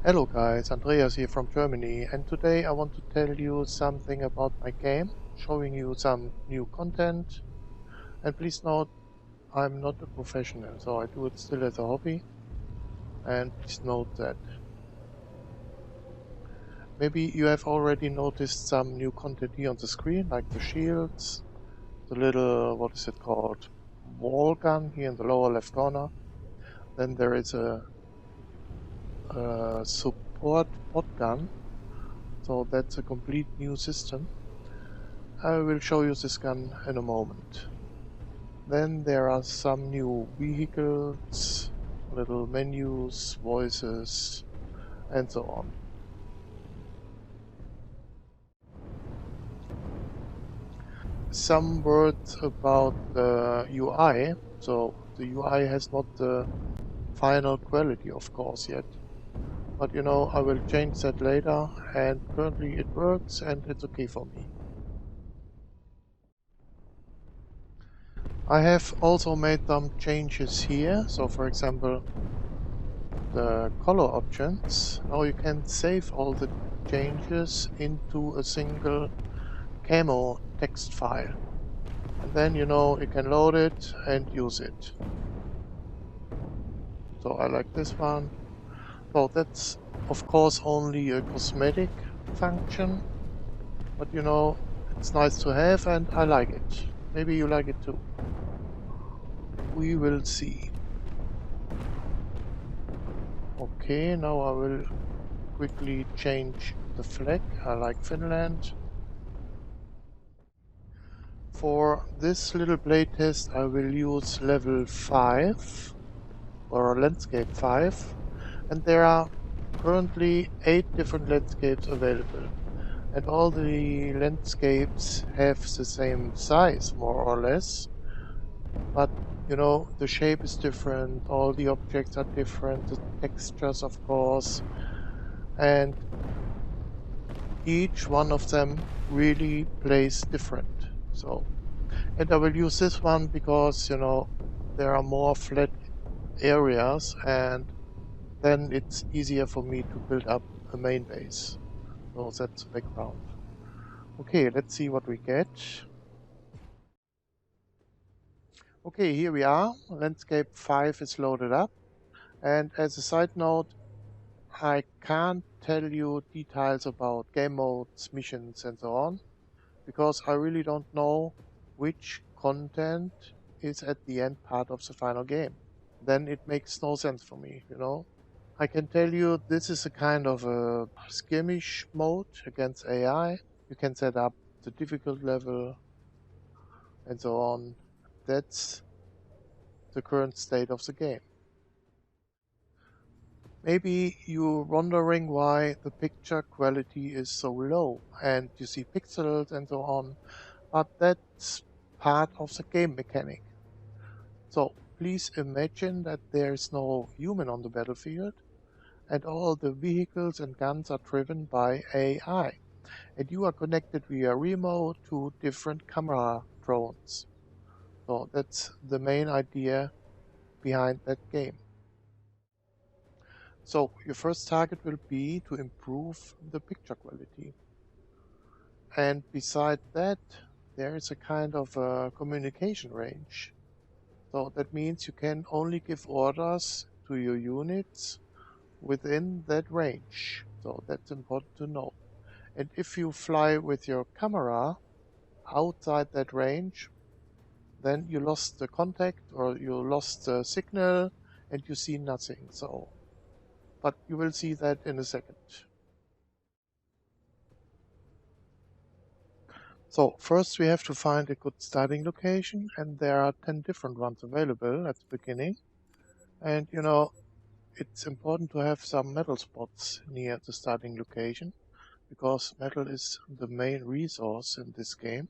Hello guys, Andreas here from Germany, and today I want to tell you something about my game, showing you some new content. And please note, I'm not a professional, so I do it still as a hobby, and please note that. Maybe you have already noticed some new content here on the screen, like the shields, the little, what is it called, wall gun here in the lower left corner. Then there is a support bot gun, so that's a complete new system. I will show you this gun in a moment. Then there are some new vehicles, little menus, voices, and so on. Some words about the UI. So the UI has not the final quality, of course, yet. But you know, I will change that later, and currently it works and it's okay for me. I have also made some changes here. So for example, the color options. Now you can save all the changes into a single camo text file. And then you know you can load it and use it. So I like this one. So that's of course only a cosmetic function, but you know, it's nice to have and I like it. Maybe you like it too. We will see. Okay, now I will quickly change the flag. I like Finland. For this little playtest I will use level 5 or landscape 5, and there are currently 8 different landscapes available, and all the landscapes have the same size more or less, but you know, the shape is different, all the objects are different, the textures of course, and each one of them really plays different. So, and I will use this one because, you know, there are more flat areas and then it's easier for me to build up a main base. So that's the background. Okay, let's see what we get. Okay, here we are. Landscape 5 is loaded up. And as a side note, I can't tell you details about game modes, missions, and so on, because I really don't know which content is at the end part of the final game. Then it makes no sense for me, you know. I can tell you this is a kind of a skirmish mode against AI. You can set up the difficult level and so on. That's the current state of the game. Maybe you're wondering why the picture quality is so low and you see pixels and so on, but that's part of the game mechanic. So please imagine that there is no human on the battlefield and all the vehicles and guns are driven by AI. And you are connected via remote to different camera drones. So that's the main idea behind that game. So your first target will be to improve the picture quality. And beside that, there is a kind of a communication range. So that means you can only give orders to your units within that range. So that's important to know. And if you fly with your camera outside that range, then you lost the contact or you lost the signal and you see nothing. So, but you will see that in a second. So first we have to find a good starting location, and there are 10 different ones available at the beginning. And you know, it's important to have some metal spots near the starting location because metal is the main resource in this game.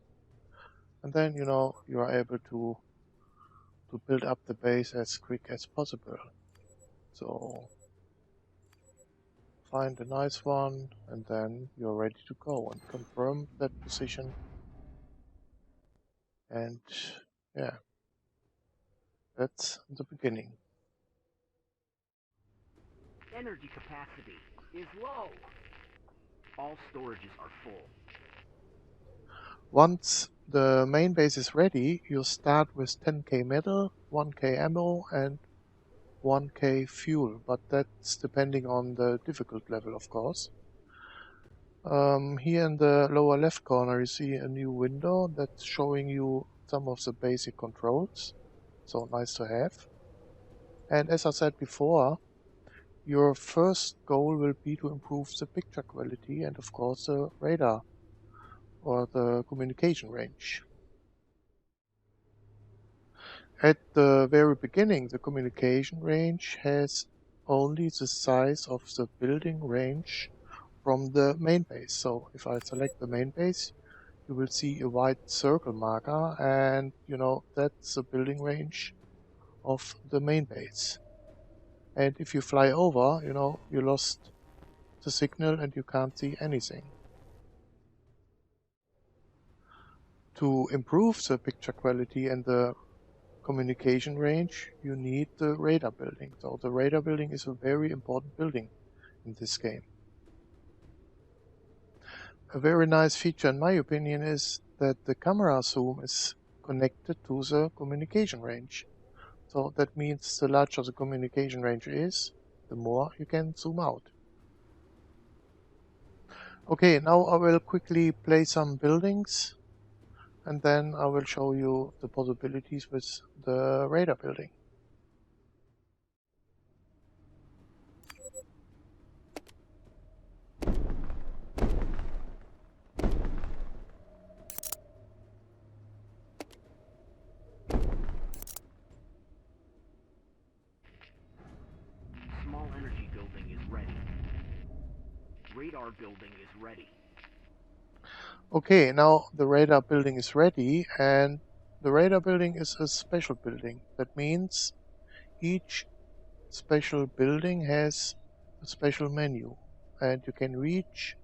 And then you know you are able to build up the base as quick as possible. So find a nice one and then you're ready to go and confirm that position. And yeah, that's the beginning. energy capacity is low. All storages are full. Once the main base is ready, you start with 10k metal, 1k ammo, and 1k fuel, but that's depending on the difficult level, of course. Here in the lower left corner you see a new window that's showing you some of the basic controls, so nice to have. And as I said before, your first goal will be to improve the picture quality and of course the radar or the communication range. At the very beginning, the communication range has only the size of the building range from the main base. So if I select the main base, you will see a white circle marker, and that's the building range of the main base. And if you fly over, you lost the signal and you can't see anything. To improve the picture quality and the communication range, you need the radar building. So the radar building is a very important building in this game. A very nice feature in my opinion is that the camera zoom is connected to the communication range. So that means the larger the communication range is, the more you can zoom out. Okay, now I will quickly play some buildings and then I will show you the possibilities with the radar building. Small energy building is ready. Radar building is ready. Okay, now the radar building is ready, and the radar building is a special building. That means each special building has a special menu, and you can reach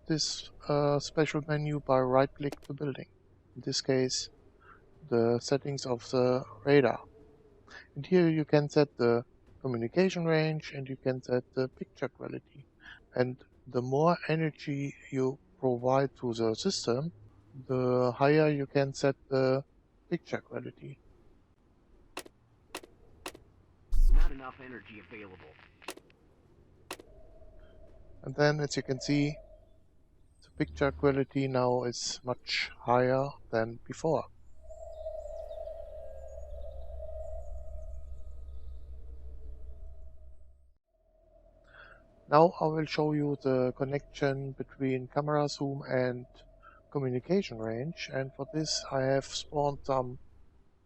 this special menu by right-click the building. In this case, the settings of the radar. And here you can set the communication range and you can set the picture quality. And the more energy you provide to the system, the higher you can set the picture quality. Not enough energy available. And then, as you can see, the picture quality now is much higher than before. Now I will show you the connection between camera zoom and communication range, and for this I have spawned some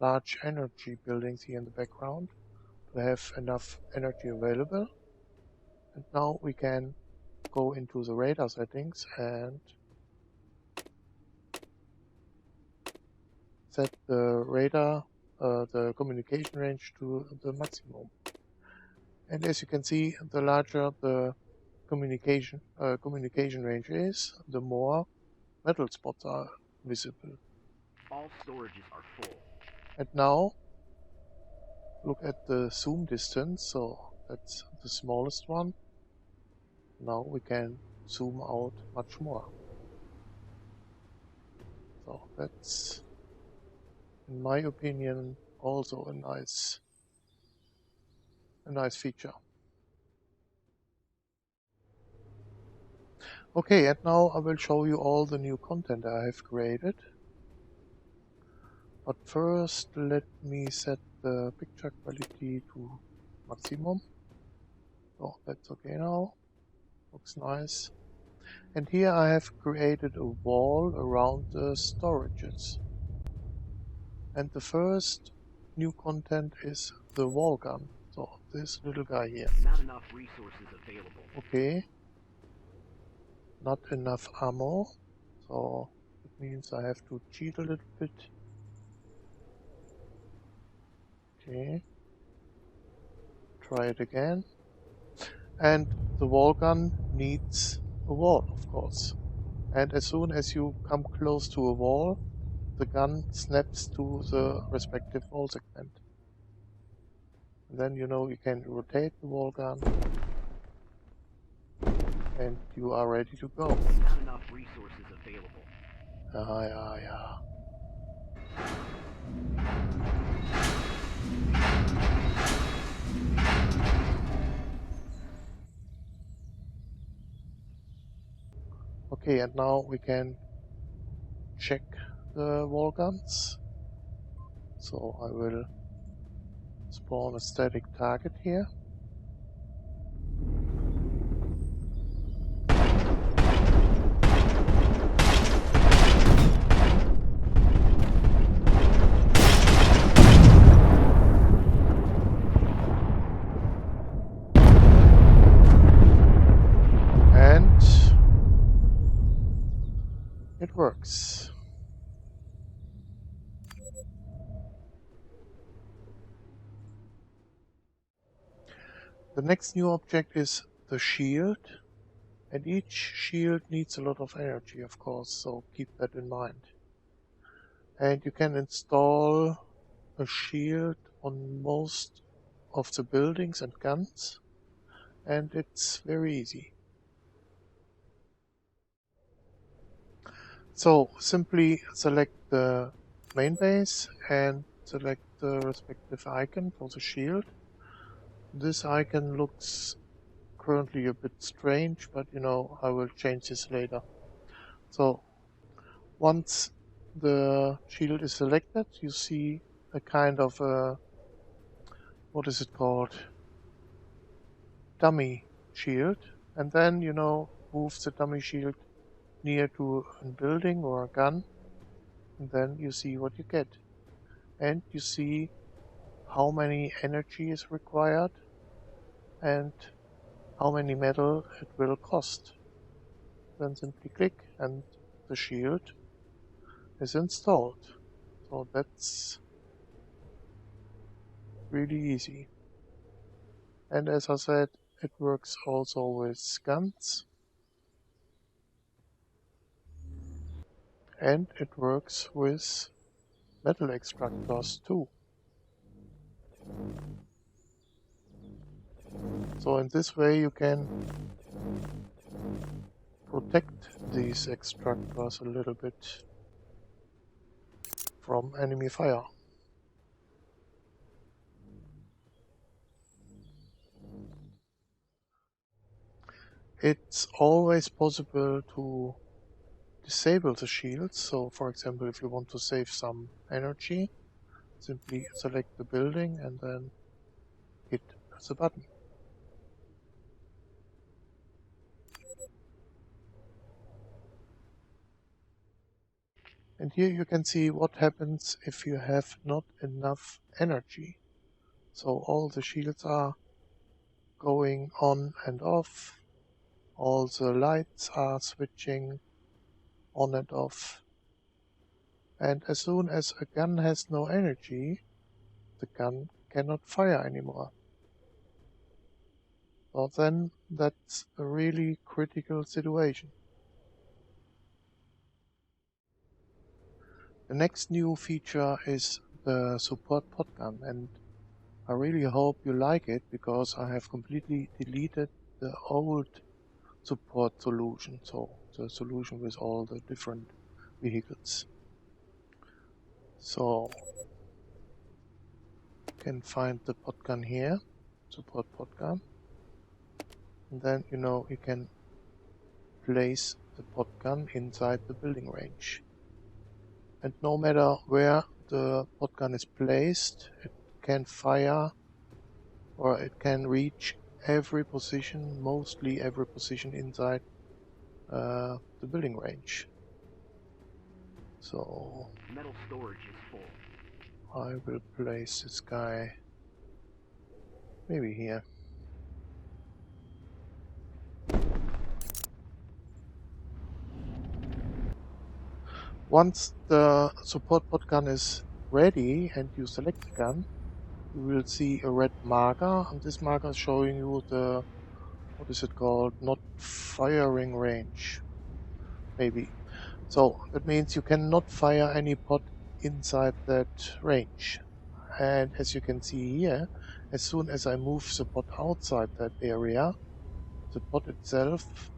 large energy buildings here in the background to have enough energy available. And now we can go into the radar settings and set the radar, the communication range to the maximum. And as you can see, the larger the communication range is, the more metal spots are visible. All storages are full. And now look at the zoom distance, so that's the smallest one. Now we can zoom out much more. So that's, in my opinion, also a nice feature. Okay, and now I will show you all the new content I have created. But first, let me set the picture quality to maximum. So that's okay now. Looks nice. And here I have created a wall around the storages. And the first new content is the wall gun. So this little guy here. Not enough resources available. Okay. Not enough ammo. So it means I have to cheat a little bit. Okay. Try it again. And the wall gun needs a wall, of course. And as soon as you come close to a wall, the gun snaps to the respective wall segment. And then you can rotate the wall gun and you are ready to go. Not enough resources available. Yeah. Okay, and now we can check the wall guns. So I will spawn a static target here. And it works. The next new object is the shield, and each shield needs a lot of energy, of course, so keep that in mind. And you can install a shield on most of the buildings and guns, and it's very easy. So simply select the main base and select the respective icon for the shield. This icon looks currently a bit strange, but I will change this later. So once the shield is selected, you see a kind of what is it called? Dummy shield. And then, move the dummy shield near to a building or a gun, and then you see what you get. And you see how many energy is required and how many metal it will cost. Then simply click and the shield is installed. So that's really easy. And as I said, it works also with guns, and it works with metal extractors too. So in this way you can protect these extractors a little bit from enemy fire. It's always possible to disable the shields. So for example, if you want to save some energy, simply select the building and then hit the button. And here you can see what happens if you have not enough energy. So all the shields are going on and off. All the lights are switching on and off. And as soon as a gun has no energy, the gun cannot fire anymore. So then that's a really critical situation. The next new feature is the support podgun, and I really hope you like it because I have completely deleted the old support solution, so the solution with all the different vehicles. So you can find the podgun here, support podgun, and then you can place the podgun inside the building range. And no matter where the podgun is placed, it can fire or it can reach every position, mostly every position inside the building range. So Metal storage is full. I will place this guy maybe here. Once the support podgun is ready and you select the gun, you will see a red marker, and this marker is showing you the, what is it called, not firing range, maybe. So that means you cannot fire any pod inside that range. And as you can see here, as soon as I move the pod outside that area, the pod itself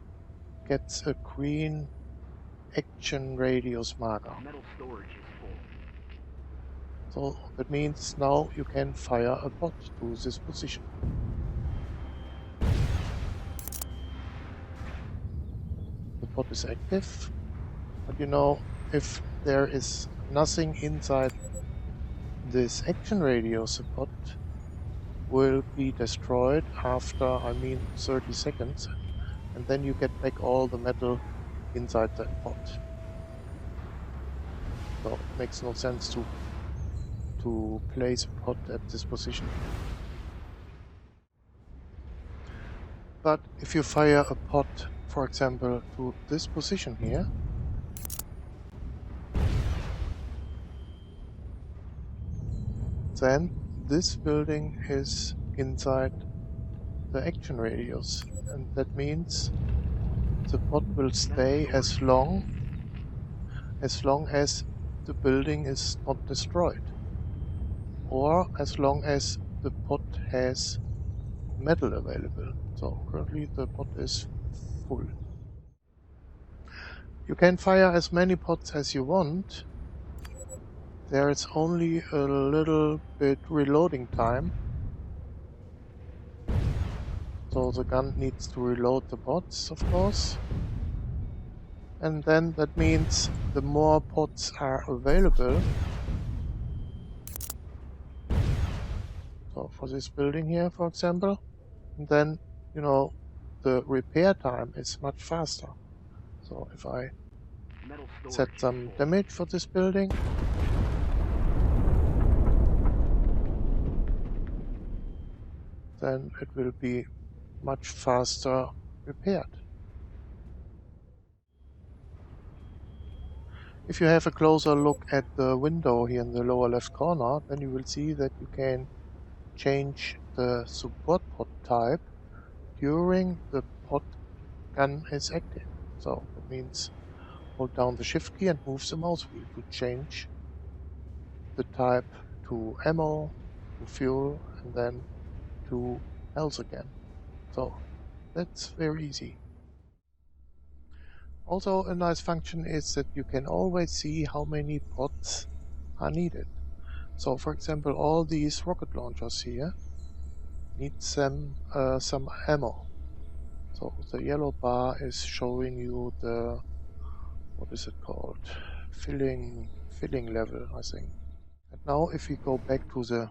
gets a green action radius marker. Metal storage is full. So that means now you can fire a pod to this position. The pod is active, but you know, if there is nothing inside this action radius, the pod will be destroyed after, 30 seconds, and then you get back all the metal inside that pod. So it makes no sense to place a pod at this position. But if you fire a pod, for example, to this position here, then this building is inside the action radius, and that means the pod will stay as long as the building is not destroyed, or as long as the pod has metal available. So currently the pod is full. You can fire as many pods as you want. There is only a little bit reloading time. So the gun needs to reload the pods, of course. And then that means the more pods are available. So for this building here, for example, then, you know, the repair time is much faster. So if I set some damage for this building, then it will be much faster repaired. If you have a closer look at the window here in the lower left corner, then you will see that you can change the support pod type during the pod gun is active. So that means hold down the shift key and move the mouse wheel to change the type to ammo, to fuel, and then to health again. So that's very easy. Also, a nice function is that you can always see how many pods are needed. So for example, all these rocket launchers here need some ammo. So the yellow bar is showing you the, what is it called? Filling level, I think. And now if we go back to the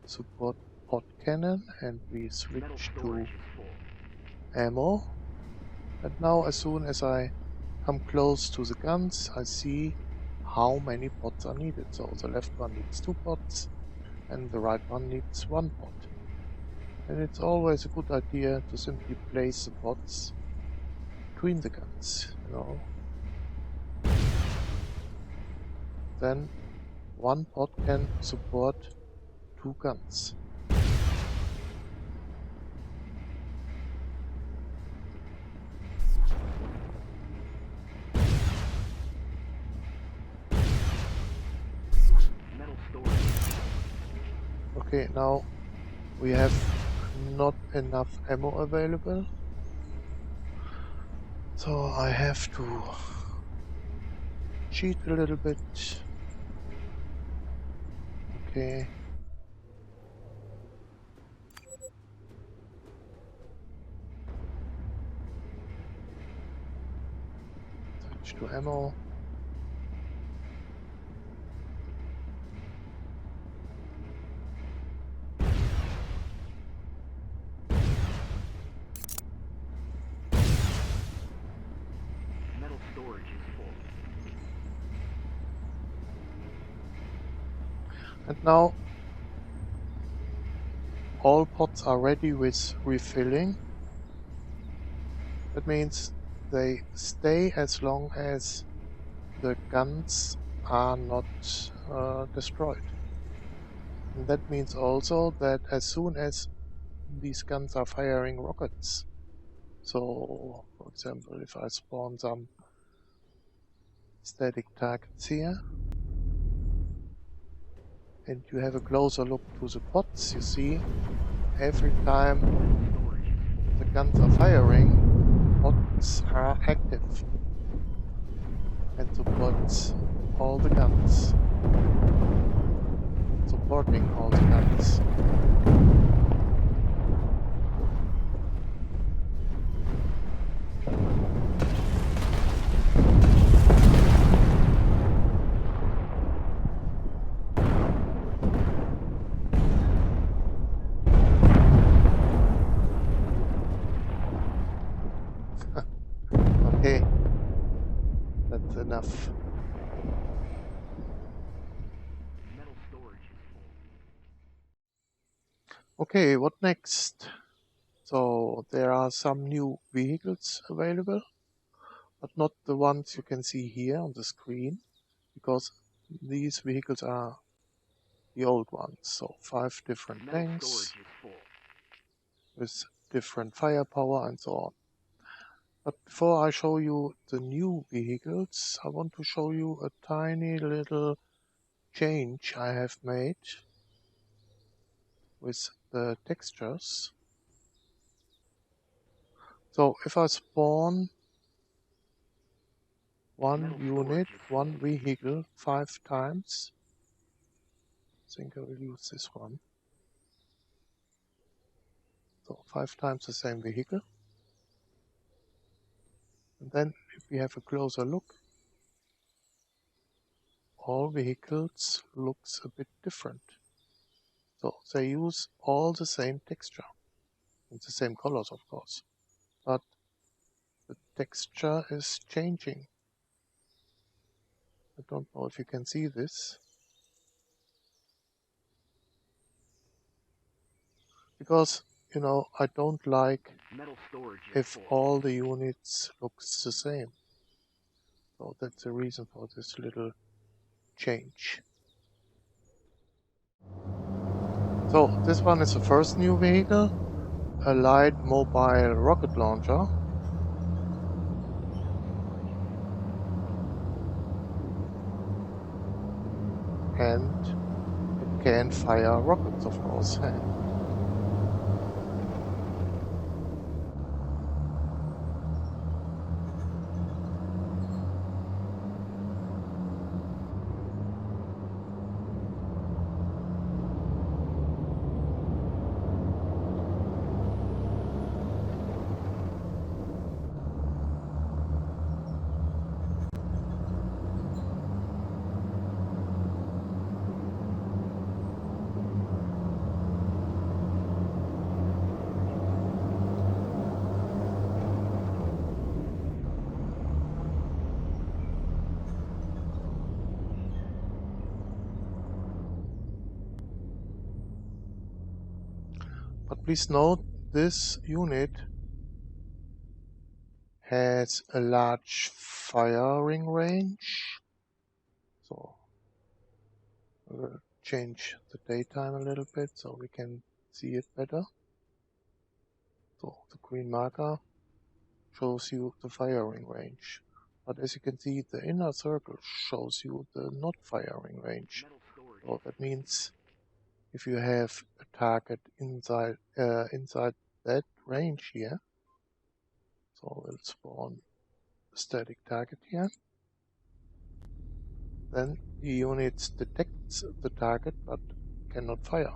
support pod cannon and we switch to ammo, and now as soon as I come close to the guns, I see how many pods are needed. So the left one needs 2 pods and the right one needs 1 pod. And it's always a good idea to simply place the pods between the guns, you know. Then 1 pod can support 2 guns. Okay, now we have not enough ammo available, so I have to cheat a little bit. Okay. Switch to ammo. Metal storage is full. And now all pods are ready with refilling. That means they stay as long as the guns are not destroyed. And that means also that as soon as these guns are firing rockets, so for example, if I spawn some static targets here, and you have a closer look to the pods, you see every time the guns are firing, bots are active and supports all the guns. Supporting all the guns. Okay, that's enough. Metal storage is full. Okay, what next? So there are some new vehicles available, but not the ones you can see here on the screen, because these vehicles are the old ones. So 5 different Metal tanks storage is full. with different firepower and so on. But before I show you the new vehicles, I want to show you a tiny little change I have made with the textures. So if I spawn one Metal unit, storage is full. one vehicle 5 times, I think I will use this one. So 5 times the same vehicle. And then if we have a closer look, all vehicles looks a bit different. So they use all the same texture and the same colors, of course, but the texture is changing. I don't know if you can see this, because I don't like Metal storage is if full. all the units looks the same. So that's the reason for this little change. So this one is the first new vehicle, a light mobile rocket launcher. And it can fire rockets, of course. But please note, this unit has a large firing range. So I will change the daytime a little bit so we can see it better. So the green marker shows you the firing range. But as you can see, the inner circle shows you the not firing range. So that means if you have a target inside that range here, so we'll spawn a static target here, then the unit detects the target but cannot fire.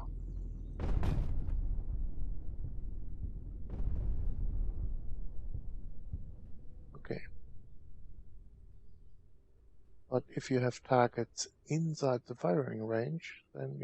Okay. But if you have targets inside the firing range, then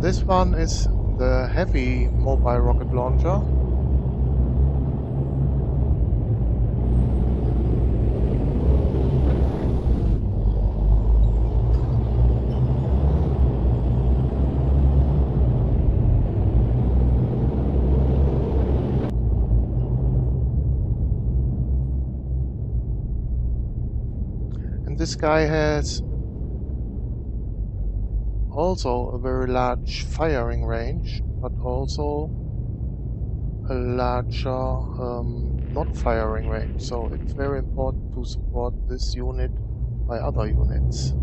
This one is the heavy mobile rocket launcher. And this guy has also a very large firing range, but also a larger not firing range. So it's very important to support this unit by other units.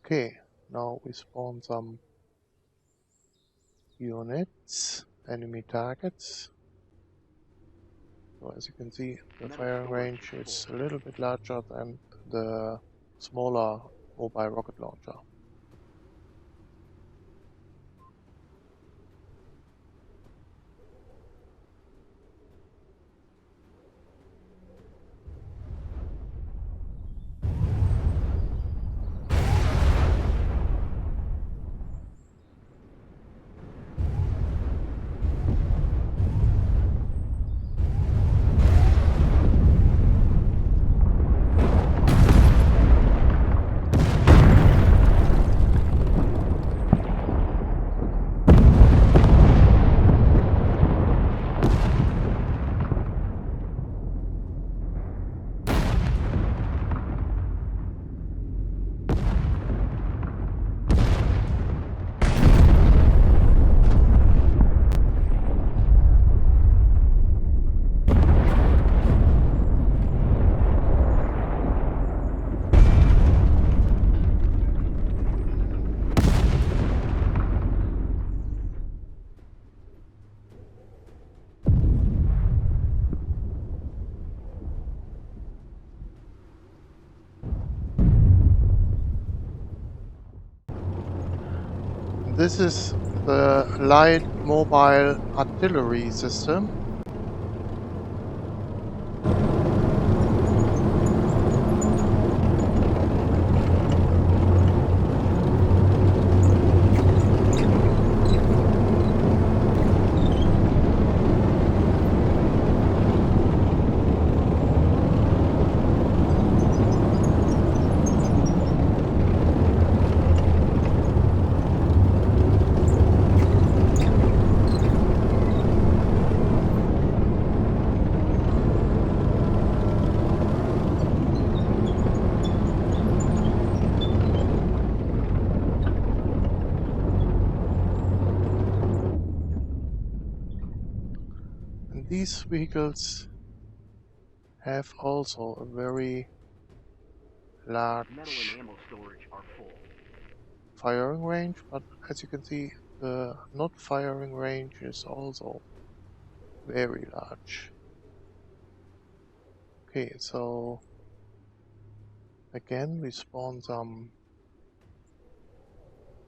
Okay, now we spawn some units, enemy targets. So as you can see, the firing range is a little bit larger than the smaller mobile rocket launcher. This is the light mobile artillery system. And these vehicles have also a very large firing range, but as you can see, the not firing range is also very large. Okay, so again we spawn some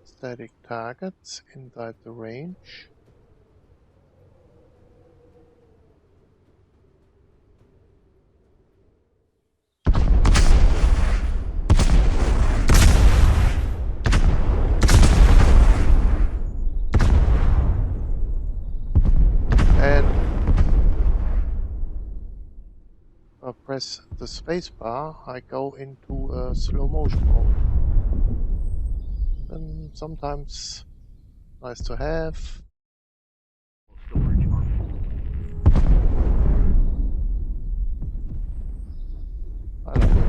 static targets inside the range. And press the spacebar, I go into a slow motion mode. And sometimes nice to have. I like it.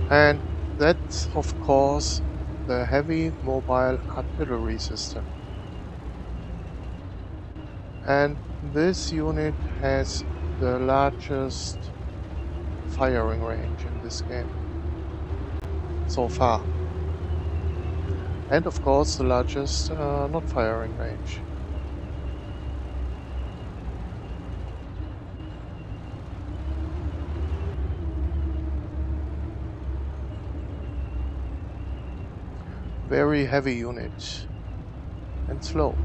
And that's, of course, the heavy mobile artillery system. And this unit has the largest firing range in this game so far. And of course, the largest not firing range. Very heavy unit and slow.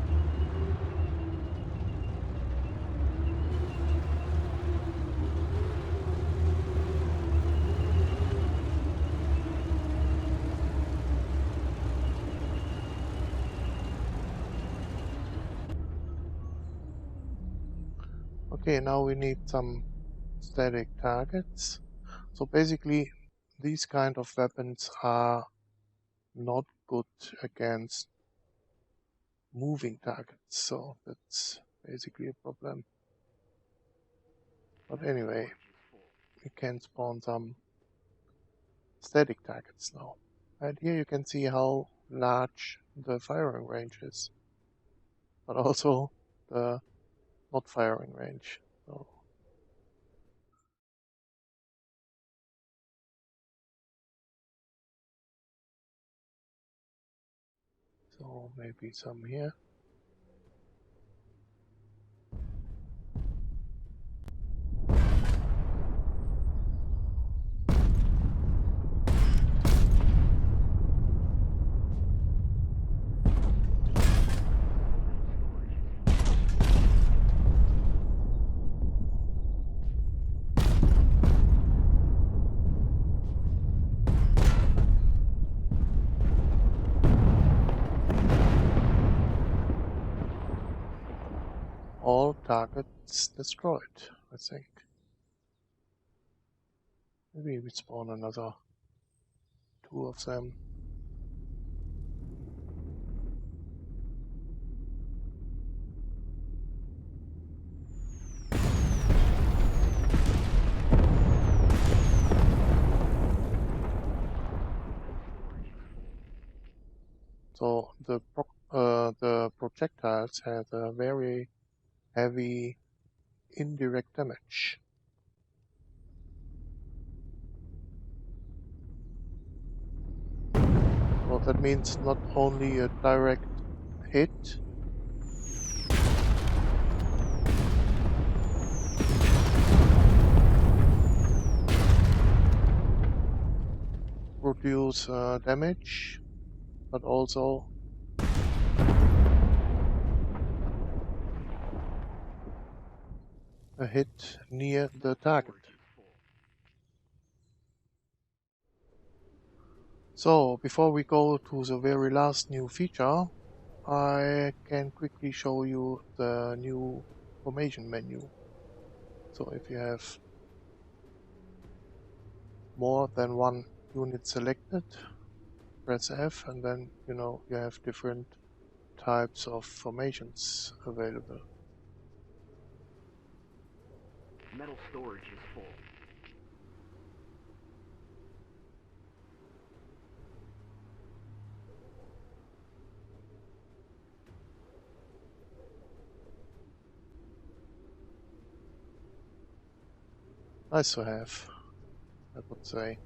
Okay, now we need some static targets. So basically, these kind of weapons are not good against moving targets. So that's basically a problem. But anyway, we can spawn some static targets now. And here you can see how large the firing range is, but also the not firing range. So maybe some here. All targets destroyed, I think. Maybe we spawn another two of them. So the projectiles have a very heavy indirect damage. So that means not only a direct hit, produce damage, but also a hit near the target. So before we go to the very last new feature, I can quickly show you the new formation menu. So if you have more than one unit selected, press F, and then you have different types of formations available. Metal storage is full. Nice to have, I would say.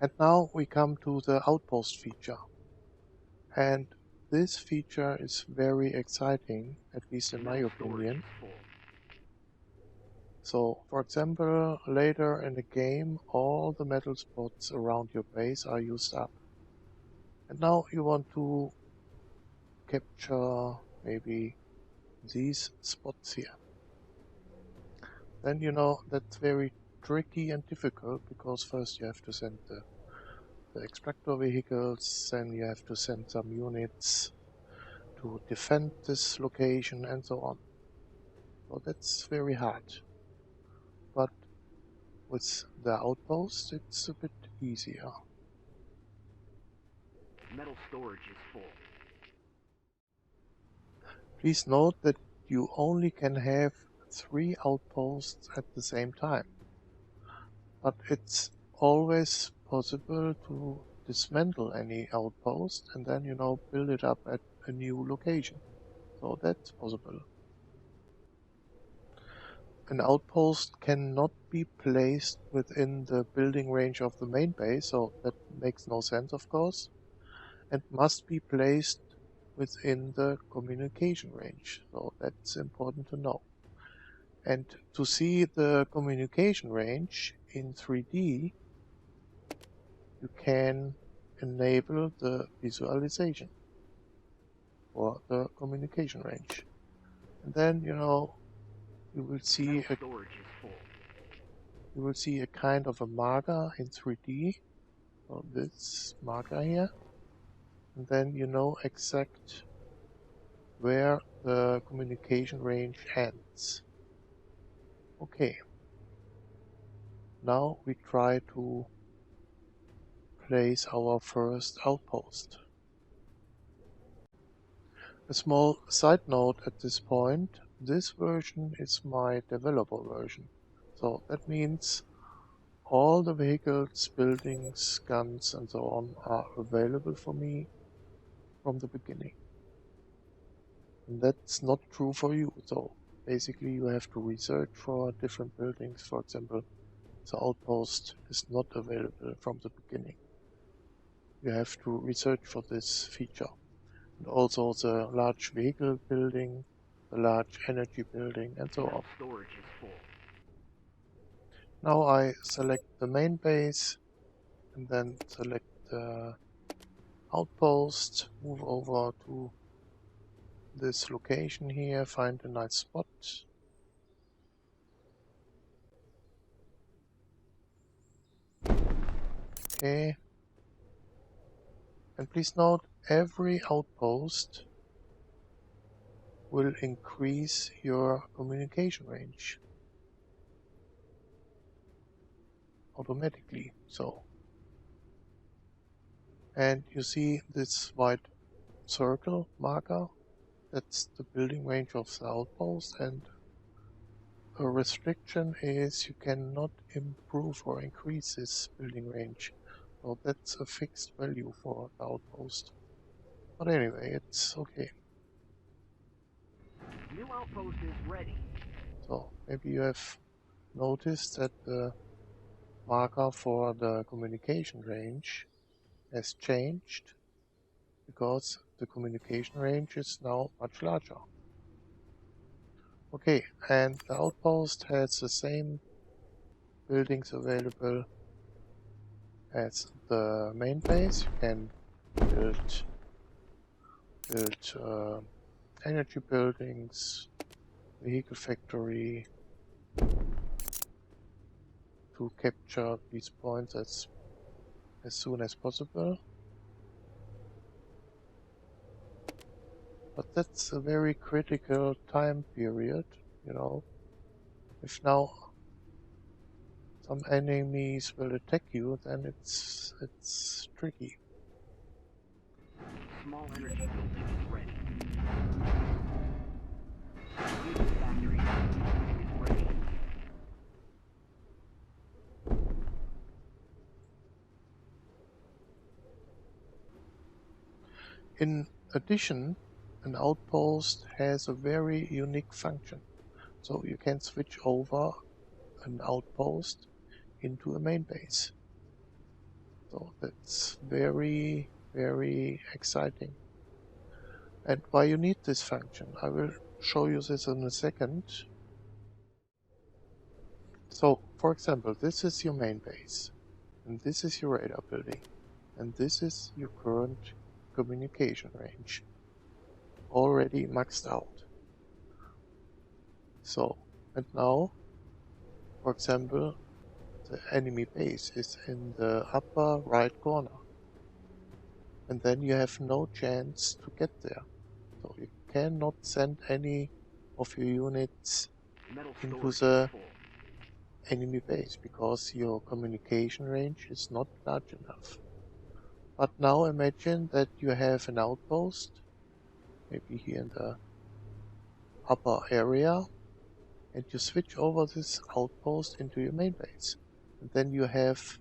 And now we come to the Outpost feature. And this feature is very exciting, at least in my Metal storage opinion. is full. So, for example, later in the game, all the metal spots around your base are used up. And now you want to capture maybe these spots here. Then that's very tricky and difficult because first you have to send the extractor vehicles, then you have to send some units to defend this location and so on. So that's very hard. But with the outpost, it's a bit easier. Metal storage is full. Please note that you only can have 3 outposts at the same time. But it's always possible to dismantle any outpost and then, build it up at a new location. So that's possible. An outpost cannot be placed within the building range of the main base, so that makes no sense, of course, and must be placed within the communication range. So that's important to know. And to see the communication range in 3D, you can enable the visualization for the communication range. And then, you will see Metal storage is full. you will see a kind of a marker in 3D. So this marker here. And then you know exact where the communication range ends. Okay. Now we try to place our first outpost. A small side note at this point, this version is my developer version. So that means all the vehicles, buildings, guns and so on are available for me from the beginning. And that's not true for you. So basically you have to research for different buildings. For example, the outpost is not available from the beginning. You have to research for this feature. And also the large vehicle building, the large energy building, and so on. Metal storage is full. Now I select the main base and then select the outpost, move over to this location here, find a nice spot. Okay. And please note, every outpost will increase your communication range automatically. So, and you see this white circle marker, that's the building range of the outpost, and a restriction is you cannot improve or increase this building range. So that's a fixed value for the outpost. But anyway, it's okay. New outpost is ready. So maybe you have noticed that the marker for the communication range has changed because the communication range is now much larger. Okay, and the outpost has the same buildings available as the main base. You can build energy buildings, vehicle factory, to capture these points as soon as possible. But that's a very critical time period, If now some enemies will attack you, then it's tricky. Small energy building is ready. Vehicle factory is ready. In addition, an outpost has a very unique function. So you can switch over an outpost into a main base. So that's very, very exciting. And why you need this function, I will show you this in a second. So, for example, this is your main base, and this is your radar building, and this is your current communication range, already maxed out. So, and now, for example, the enemy base is in the upper right corner. And then you have no chance to get there. So you cannot send any of your units Metal into storage is the full. enemy base because your communication range is not large enough. But now imagine that you have an outpost, maybe here in the upper area, and you switch over this outpost into your main base. And then you have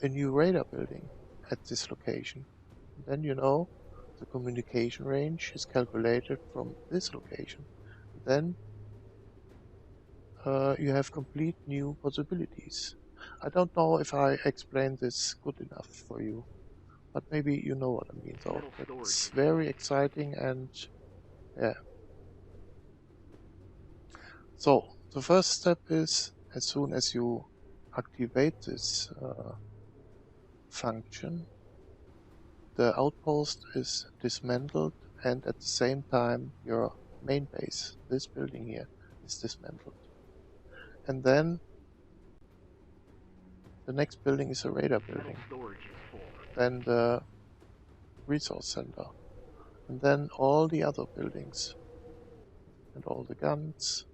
a new radar building at this location. And then you know the communication range is calculated from this location. And then you have complete new possibilities. I don't know if I explained this good enough for you, but maybe you know what I mean. So Metal storage that's is full. very exciting, and yeah. So the first step is, as soon as you activate this function, the outpost is dismantled, and at the same time your main base, this building here, is dismantled. And then the next building is a radar Metal building, storage is full. then the resource center, and then all the other buildings and all the guns,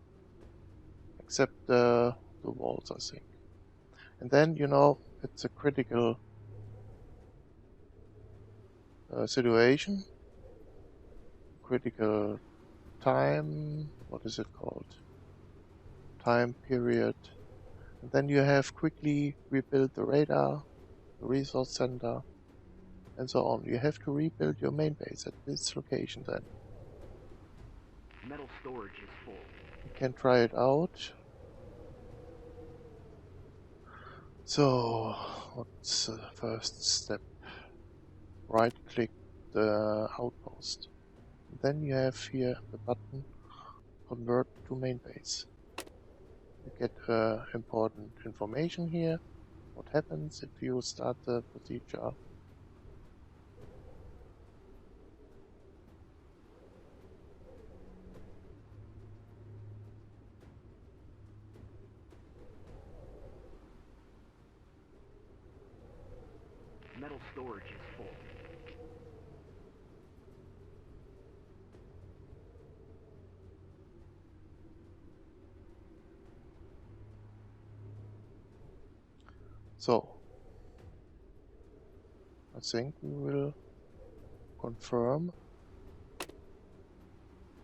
except the walls, I think. And then, you know, it's a critical situation, critical time, what is it called? Time period. And then you have quickly rebuild the radar, the resource center, and so on. You have to rebuild your main base at this location then. Metal storage is full. You can try it out. So, what's the first step? Right click the outpost. Then you have here the button convert to main base. You get important information here. What happens if you start the procedure? Metal storage is full. So, I think we will confirm.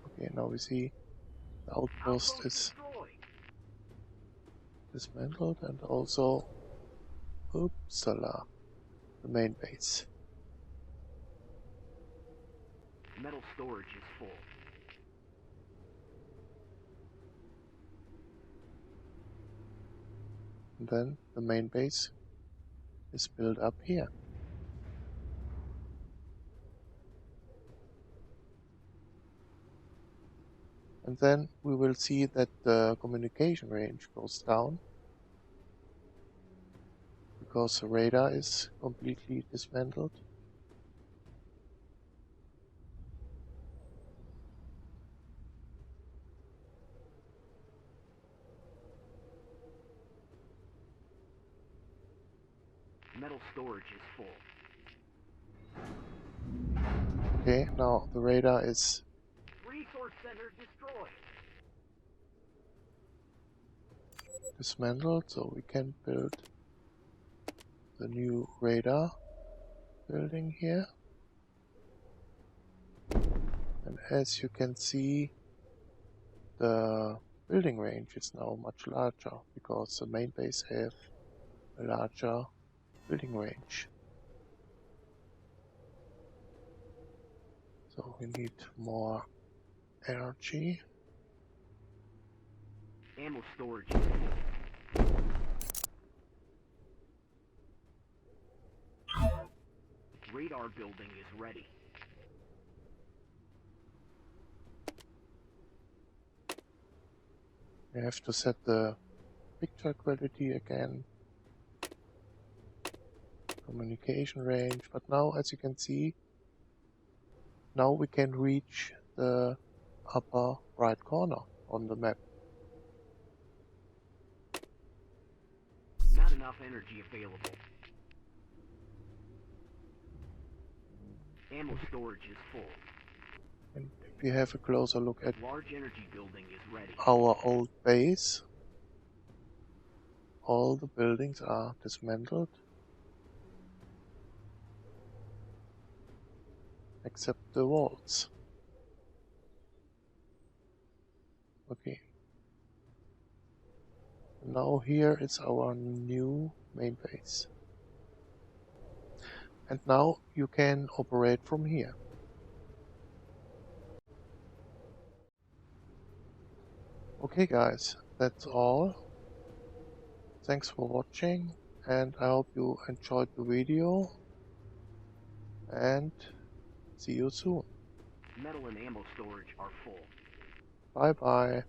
Okay, now we see the outpost Outpost is destroyed. dismantled, and also Uppsala, the main base. Metal storage is full. And then the main base is built up here. And then we will see that the communication range goes down because the radar is completely dismantled. Metal storage is full. Okay, now the radar is Resource center destroyed. dismantled, so we can build the new radar building here. And as you can see, the building range is now much larger because the main base have a larger building range. So we need more energy. Ammo storage is full. Radar building is ready. We have to set the picture quality again, communication range, but now as you can see, now we can reach the upper right corner on the map. enough energy available. Ammo storage is full. And if you have a closer look at Large energy building is ready. our old base, all the buildings are dismantled except the walls. Okay. Now here is our new main base. And now you can operate from here. Okay guys, that's all. Thanks for watching and I hope you enjoyed the video and see you soon. Metal and ammo storage are full. Bye bye.